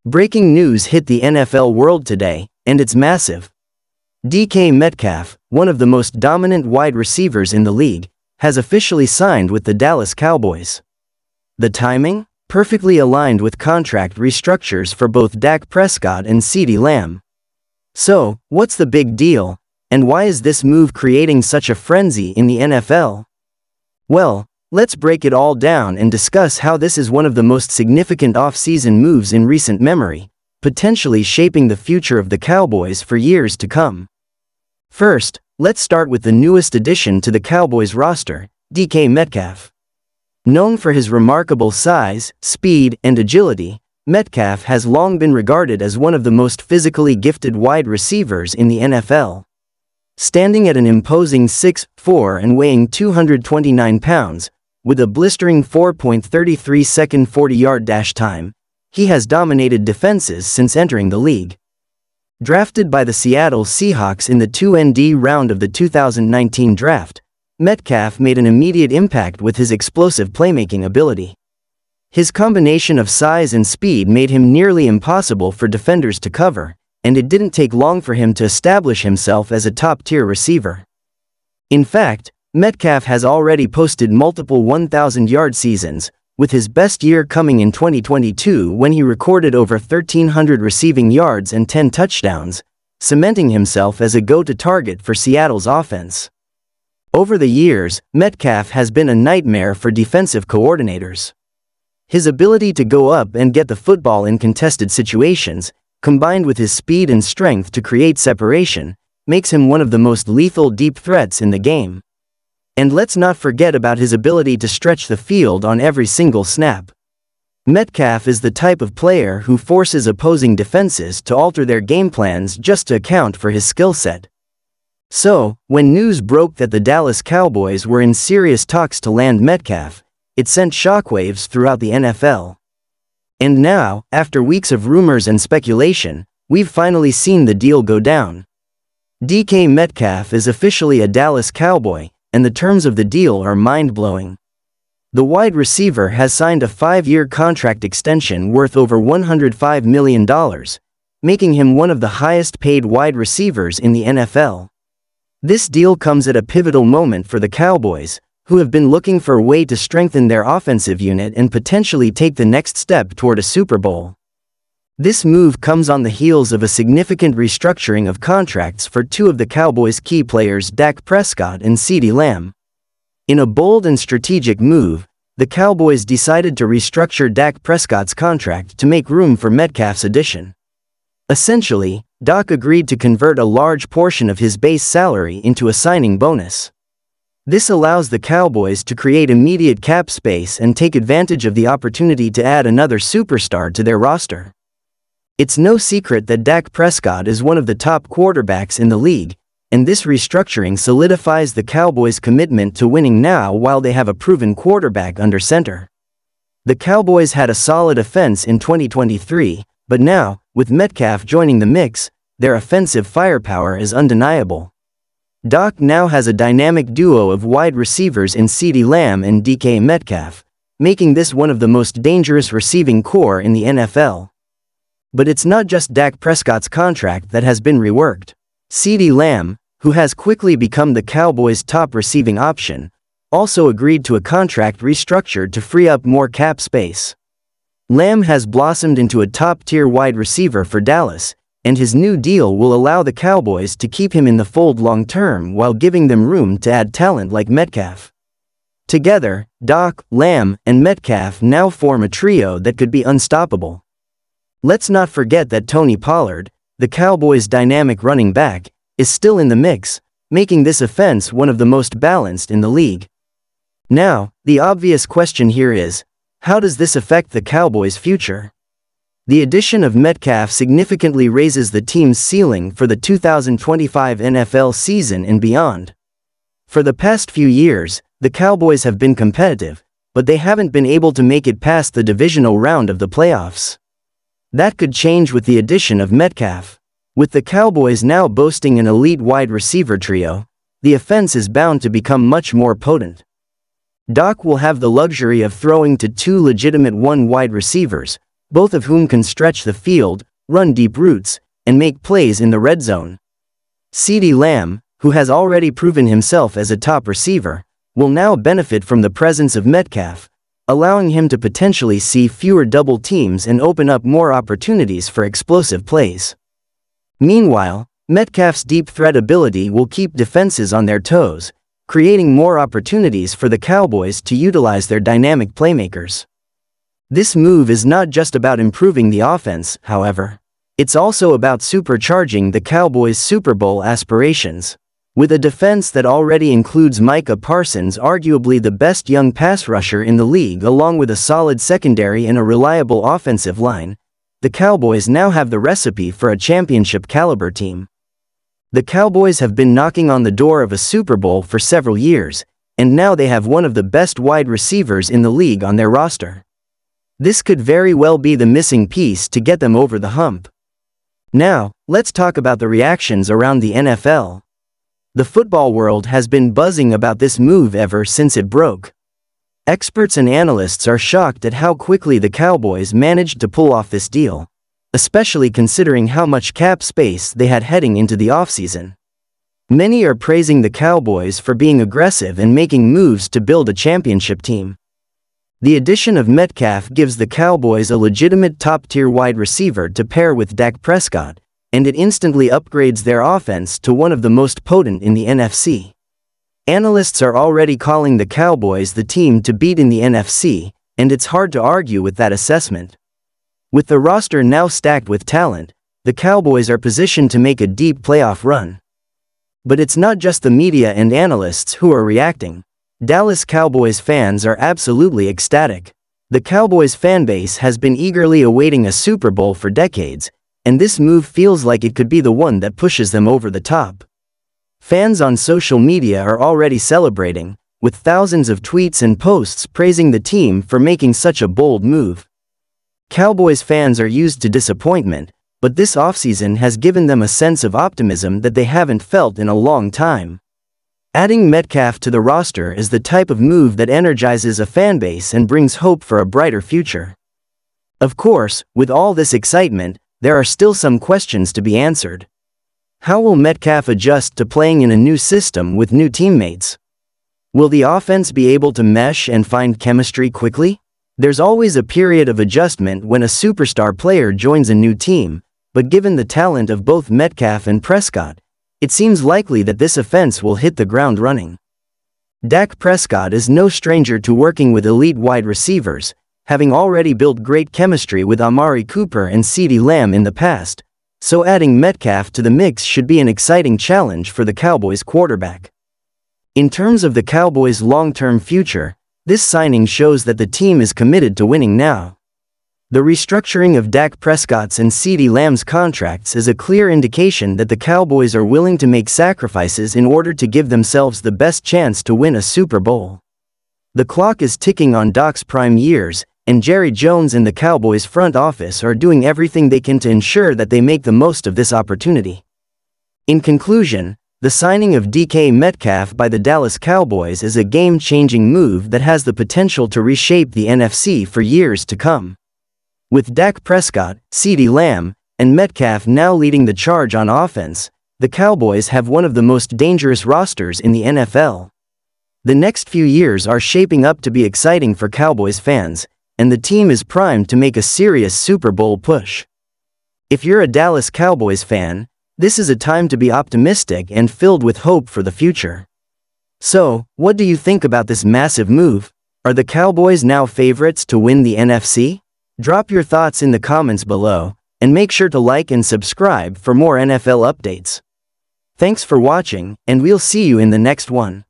Breaking news hit the NFL world today, and it's massive. DK Metcalf, one of the most dominant wide receivers in the league, has officially signed with the Dallas Cowboys. The timing? Perfectly aligned with contract restructures for both Dak Prescott and CeeDee Lamb. So, what's the big deal, and why is this move creating such a frenzy in the NFL? Well, let's break it all down and discuss how this is one of the most significant off-season moves in recent memory, potentially shaping the future of the Cowboys for years to come. First, let's start with the newest addition to the Cowboys roster, DK Metcalf. Known for his remarkable size, speed, and agility, Metcalf has long been regarded as one of the most physically gifted wide receivers in the NFL. Standing at an imposing 6'4" and weighing 229 pounds, with a blistering 4.33-second 40-yard dash time, he has dominated defenses since entering the league. Drafted by the Seattle Seahawks in the 2nd round of the 2019 draft, Metcalf made an immediate impact with his explosive playmaking ability. His combination of size and speed made him nearly impossible for defenders to cover, and it didn't take long for him to establish himself as a top-tier receiver. In fact, Metcalf has already posted multiple 1,000-yard seasons, with his best year coming in 2022 when he recorded over 1,300 receiving yards and 10 touchdowns, cementing himself as a go-to target for Seattle's offense. Over the years, Metcalf has been a nightmare for defensive coordinators. His ability to go up and get the football in contested situations, combined with his speed and strength to create separation, makes him one of the most lethal deep threats in the game. And let's not forget about his ability to stretch the field on every single snap. Metcalf is the type of player who forces opposing defenses to alter their game plans just to account for his skill set. So, when news broke that the Dallas Cowboys were in serious talks to land Metcalf, it sent shockwaves throughout the NFL. And now, after weeks of rumors and speculation, we've finally seen the deal go down. DK Metcalf is officially a Dallas Cowboy, and the terms of the deal are mind-blowing. The wide receiver has signed a 5-year contract extension worth over $105 million, making him one of the highest-paid wide receivers in the NFL. This deal comes at a pivotal moment for the Cowboys, who have been looking for a way to strengthen their offensive unit and potentially take the next step toward a Super Bowl. This move comes on the heels of a significant restructuring of contracts for two of the Cowboys' key players, Dak Prescott and CeeDee Lamb. In a bold and strategic move, the Cowboys decided to restructure Dak Prescott's contract to make room for Metcalf's addition. Essentially, Dak agreed to convert a large portion of his base salary into a signing bonus. This allows the Cowboys to create immediate cap space and take advantage of the opportunity to add another superstar to their roster. It's no secret that Dak Prescott is one of the top quarterbacks in the league, and this restructuring solidifies the Cowboys' commitment to winning now while they have a proven quarterback under center. The Cowboys had a solid offense in 2023, but now, with Metcalf joining the mix, their offensive firepower is undeniable. Dak now has a dynamic duo of wide receivers in CeeDee Lamb and DK Metcalf, making this one of the most dangerous receiving corps in the NFL. But it's not just Dak Prescott's contract that has been reworked. CeeDee Lamb, who has quickly become the Cowboys' top receiving option, also agreed to a contract restructured to free up more cap space. Lamb has blossomed into a top-tier wide receiver for Dallas, and his new deal will allow the Cowboys to keep him in the fold long-term while giving them room to add talent like Metcalf. Together, Dak, Lamb, and Metcalf now form a trio that could be unstoppable. Let's not forget that Tony Pollard, the Cowboys' dynamic running back, is still in the mix, making this offense one of the most balanced in the league. Now, the obvious question here is, how does this affect the Cowboys' future? The addition of Metcalf significantly raises the team's ceiling for the 2025 NFL season and beyond. For the past few years, the Cowboys have been competitive, but they haven't been able to make it past the divisional round of the playoffs. That could change with the addition of Metcalf. With the Cowboys now boasting an elite wide receiver trio, the offense is bound to become much more potent. Dak will have the luxury of throwing to two legitimate wide receivers, both of whom can stretch the field, run deep routes, and make plays in the red zone. CeeDee Lamb, who has already proven himself as a top receiver, will now benefit from the presence of Metcalf, allowing him to potentially see fewer double teams and open up more opportunities for explosive plays. Meanwhile, Metcalf's deep threat ability will keep defenses on their toes, creating more opportunities for the Cowboys to utilize their dynamic playmakers. This move is not just about improving the offense, however. It's also about supercharging the Cowboys' Super Bowl aspirations. With a defense that already includes Micah Parsons, arguably the best young pass rusher in the league, along with a solid secondary and a reliable offensive line, the Cowboys now have the recipe for a championship-caliber team. The Cowboys have been knocking on the door of a Super Bowl for several years, and now they have one of the best wide receivers in the league on their roster. This could very well be the missing piece to get them over the hump. Now, let's talk about the reactions around the NFL. The football world has been buzzing about this move ever since it broke. Experts and analysts are shocked at how quickly the Cowboys managed to pull off this deal, especially considering how much cap space they had heading into the offseason. Many are praising the Cowboys for being aggressive and making moves to build a championship team. The addition of Metcalf gives the Cowboys a legitimate top-tier wide receiver to pair with Dak Prescott, and it instantly upgrades their offense to one of the most potent in the NFC. Analysts are already calling the Cowboys the team to beat in the NFC, and it's hard to argue with that assessment. With the roster now stacked with talent, the Cowboys are positioned to make a deep playoff run. But it's not just the media and analysts who are reacting. Dallas Cowboys fans are absolutely ecstatic. The Cowboys fanbase has been eagerly awaiting a Super Bowl for decades, and this move feels like it could be the one that pushes them over the top. Fans on social media are already celebrating, with thousands of tweets and posts praising the team for making such a bold move. Cowboys fans are used to disappointment, but this offseason has given them a sense of optimism that they haven't felt in a long time. Adding Metcalf to the roster is the type of move that energizes a fanbase and brings hope for a brighter future. Of course, with all this excitement, there are still some questions to be answered. How will Metcalf adjust to playing in a new system with new teammates? Will the offense be able to mesh and find chemistry quickly? There's always a period of adjustment when a superstar player joins a new team, but given the talent of both Metcalf and Prescott, it seems likely that this offense will hit the ground running. Dak Prescott is no stranger to working with elite wide receivers, having already built great chemistry with Amari Cooper and CeeDee Lamb in the past, so adding Metcalf to the mix should be an exciting challenge for the Cowboys quarterback. In terms of the Cowboys' long-term future, this signing shows that the team is committed to winning now. The restructuring of Dak Prescott's and CeeDee Lamb's contracts is a clear indication that the Cowboys are willing to make sacrifices in order to give themselves the best chance to win a Super Bowl. The clock is ticking on Dak's prime years, and Jerry Jones and the Cowboys front office are doing everything they can to ensure that they make the most of this opportunity. In conclusion, the signing of DK Metcalf by the Dallas Cowboys is a game-changing move that has the potential to reshape the NFC for years to come. With Dak Prescott, CeeDee Lamb, and Metcalf now leading the charge on offense, the Cowboys have one of the most dangerous rosters in the NFL. The next few years are shaping up to be exciting for Cowboys fans, and the team is primed to make a serious Super Bowl push. If you're a Dallas Cowboys fan, this is a time to be optimistic and filled with hope for the future. So, what do you think about this massive move? Are the Cowboys now favorites to win the NFC? Drop your thoughts in the comments below, and make sure to like and subscribe for more NFL updates. Thanks for watching, and we'll see you in the next one.